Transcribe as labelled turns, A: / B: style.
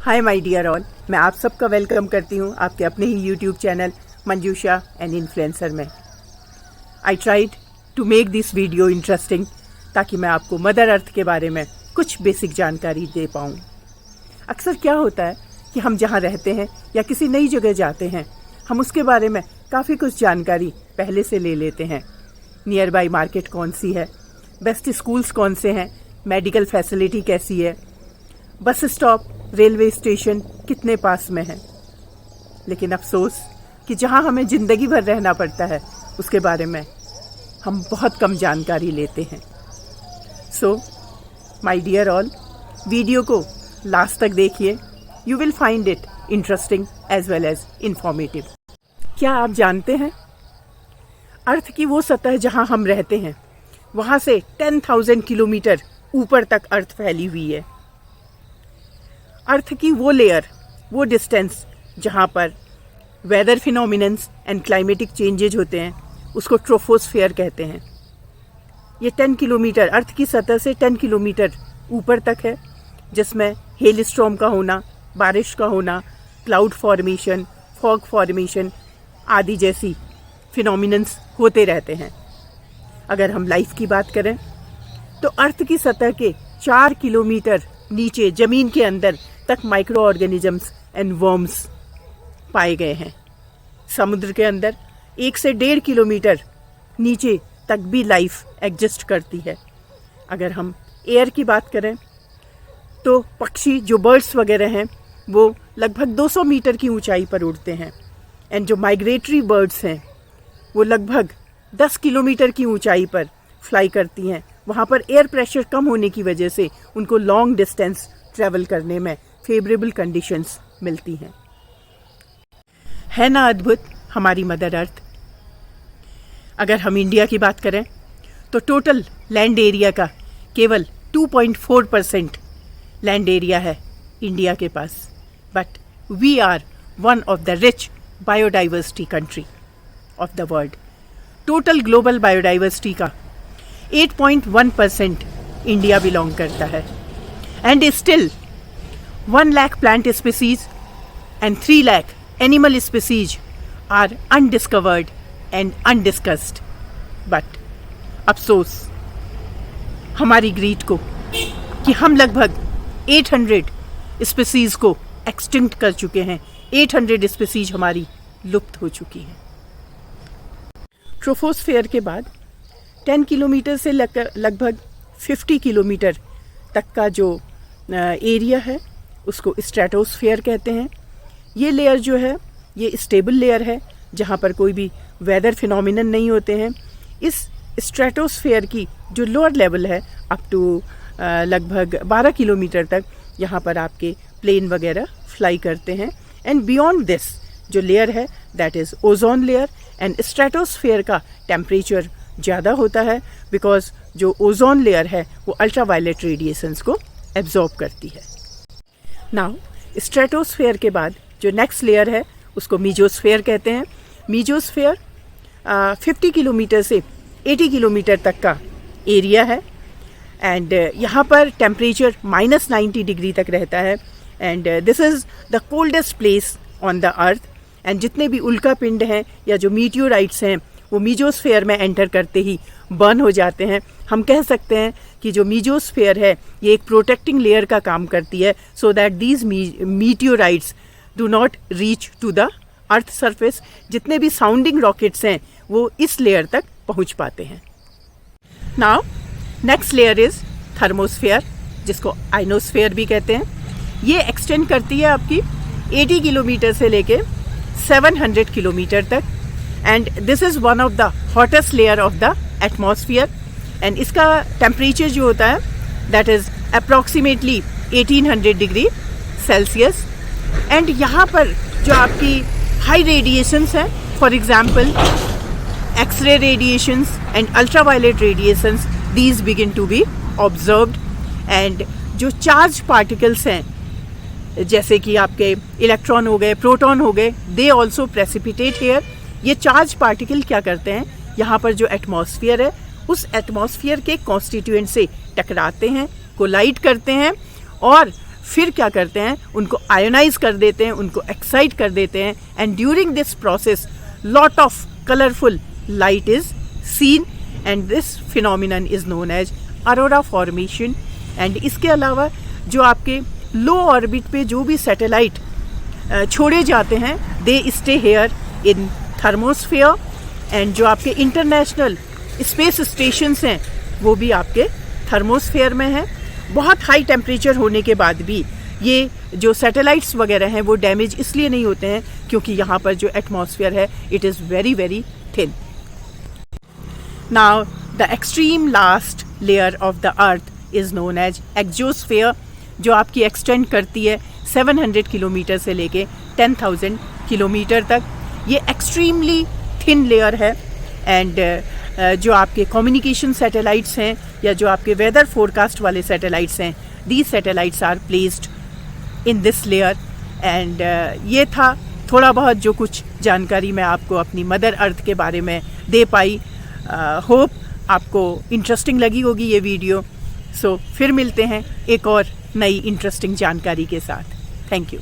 A: Hi my dear all, मैं आप सबका वेलकम करती हूँ आपके अपने ही YouTube channel Manjusha and influencer में। I tried to make this video interesting ताकि मैं आपको मदर अर्थ के बारे में कुछ बेसिक जानकारी दे पाऊँ। अक्सर क्या होता है कि हम जहाँ रहते हैं या किसी नई जगह जाते हैं, हम उसके बारे में काफ़ी कुछ जानकारी पहले से ले लेते हैं। नियर बाई मार्केट कौन सी है, बेस्ट स्कूल्स कौन से हैं, मेडिकल फैसिलिटी कैसी है, बस स्टॉप, रेलवे स्टेशन कितने पास में है। लेकिन अफसोस कि जहां हमें ज़िंदगी भर रहना पड़ता है उसके बारे में हम बहुत कम जानकारी लेते हैं। So my dear all, video को लास्ट तक देखिए। You will find it interesting as well as informative. क्या आप जानते हैं, अर्थ की वो सतह जहां हम रहते हैं वहां से 10,000 किलोमीटर ऊपर तक अर्थ फैली हुई है। अर्थ की वो लेयर, वो डिस्टेंस जहाँ पर weather phenomenons and climatic changes होते हैं, उसको ट्रोपोस्फेयर कहते हैं। ये 10 किलोमीटर, अर्थ की सतह से 10 किलोमीटर ऊपर तक है, जिसमें हेल स्टॉर्म का होना, बारिश का होना, क्लाउड फॉर्मेशन, फॉग फॉर्मेशन आदि जैसी फिनोमिनन्स होते रहते हैं। अगर हम लाइफ की बात करें तो अर्थ की सतह के 4 किलोमीटर नीचे ज़मीन के अंदर तक माइक्रो ऑर्गेनिजम्स एंड वर्म्स पाए गए हैं। समुद्र के अंदर 1 से 1.5 किलोमीटर नीचे तक भी लाइफ एग्जिस्ट करती है। अगर हम एयर की बात करें तो पक्षी, जो बर्ड्स वगैरह हैं, वो लगभग 200 मीटर की ऊंचाई पर उड़ते हैं। एंड जो माइग्रेटरी बर्ड्स हैं वो लगभग 10 किलोमीटर की ऊंचाई पर फ्लाई करती हैं। वहाँ पर एयर प्रेशर कम होने की वजह से उनको लॉन्ग डिस्टेंस ट्रैवल करने में फेवरेबल कंडीशंस मिलती हैं। है ना अद्भुत हमारी मदर अर्थ। अगर हम इंडिया की बात करें तो टोटल लैंड एरिया का केवल 2.4% लैंड एरिया है इंडिया के पास। But we are one of the rich biodiversity country of the world. Total global biodiversity का 8.1% इंडिया बिलोंग करता है। And still 1 lakh plant species and 3 lakh animal species are undiscovered and undiscussed. But अफसोस हमारी grid को कि हम लगभग 800 species को एक्सटिंक्ट कर चुके हैं। 800 स्पीसीज हमारी लुप्त हो चुकी हैं। ट्रोपोस्फेयर के बाद 10 किलोमीटर से लगभग 50 किलोमीटर तक का जो एरिया है उसको स्ट्रेटोस्फेयर कहते हैं। ये लेयर जो है ये स्टेबल लेयर है जहाँ पर कोई भी वेदर फिनोमिनन नहीं होते हैं। इस स्ट्रेटोस्फेयर की जो लोअर लेवल है अप टू लगभग 12 किलोमीटर तक यहाँ पर आपके प्लेन वगैरह फ्लाई करते हैं। एंड बियॉन्ड दिस जो लेयर है that is ozone layer. And stratosphere का टेम्परेचर ज़्यादा होता है बिकॉज जो ओजोन लेयर है वो अल्ट्रावायलेट रेडिएशंस को एब्जॉर्ब करती है। नाउ स्ट्रेटोस्फेयर के बाद जो नेक्स्ट लेयर है उसको मीजोस्फेयर कहते हैं। मीजोस्फेयर 50 किलोमीटर से 80 किलोमीटर तक का एरिया है। एंड यहाँ पर टेम्परेचर -90 डिग्री तक रहता है। And this is the coldest place on the earth. And जितने भी उल्का पिंड हैं या जो मीटियोराइट्स हैं वो मीजोस्फेयर में एंटर करते ही बर्न हो जाते हैं। हम कह सकते हैं कि जो मीजोस्फेयर है ये एक प्रोटेक्टिंग लेयर का काम करती है so that these meteorites do not reach to the earth surface. जितने भी साउंडिंग रॉकेट्स हैं वो इस लेयर तक पहुंच पाते हैं। Now next layer is thermosphere, जिसको आइनोस्फेयर भी कहते हैं। ये एक्सटेंड करती है आपकी 80 किलोमीटर से लेके 700 किलोमीटर तक। And this is one of the hottest layer of the atmosphere. And इसका टेम्परेचर जो होता है that is approximately 1800 degree Celsius. And यहाँ पर जो आपकी हाई रेडिएशंस हैं, for example x-ray radiations and ultraviolet radiations, these begin to be observed. And जो चार्ज पार्टिकल्स हैं जैसे कि आपके इलेक्ट्रॉन हो गए, प्रोटॉन हो गए, दे ऑल्सो प्रेसिपिटेट हेयर। ये चार्ज पार्टिकल क्या करते हैं, यहाँ पर जो एटमॉस्फेयर है उस एटमॉस्फेयर के कॉन्स्टिट्यूएंट से टकराते हैं, कोलाइड करते हैं और फिर क्या करते हैं, उनको आयोनाइज कर देते हैं, उनको एक्साइट कर देते हैं, and during this process lot of colourful light is seen and this phenomenon is known as aurora formation. And इसके अलावा जो आपके लो ऑर्बिट पे जो भी सैटेलाइट छोड़े जाते हैं, they stay here in thermosphere, and जो आपके इंटरनेशनल स्पेस स्टेशंस हैं वो भी आपके थर्मोस्फेयर में हैं। बहुत हाई टेम्परेचर होने के बाद भी ये जो सैटेलाइट्स वगैरह हैं वो डैमेज इसलिए नहीं होते हैं क्योंकि यहाँ पर जो एटमॉस्फेयर है it is very very thin. Now the extreme last layer of the earth is known as exosphere, जो आपकी एक्सटेंड करती है 700 किलोमीटर से लेके 10,000 किलोमीटर तक। ये एक्सट्रीमली थिन लेयर है, एंड जो आपके कम्युनिकेशन सैटेलाइट्स हैं या जो आपके वेदर फोरकास्ट वाले सैटेलाइट्स हैं, these satellites are placed in this layer. And ये था थोड़ा बहुत जो कुछ जानकारी मैं आपको अपनी मदर अर्थ के बारे में दे पाई। होप आपको इंटरेस्टिंग लगी होगी ये वीडियो। सो फिर मिलते हैं एक और नई इंटरेस्टिंग जानकारी के साथ। Thank you.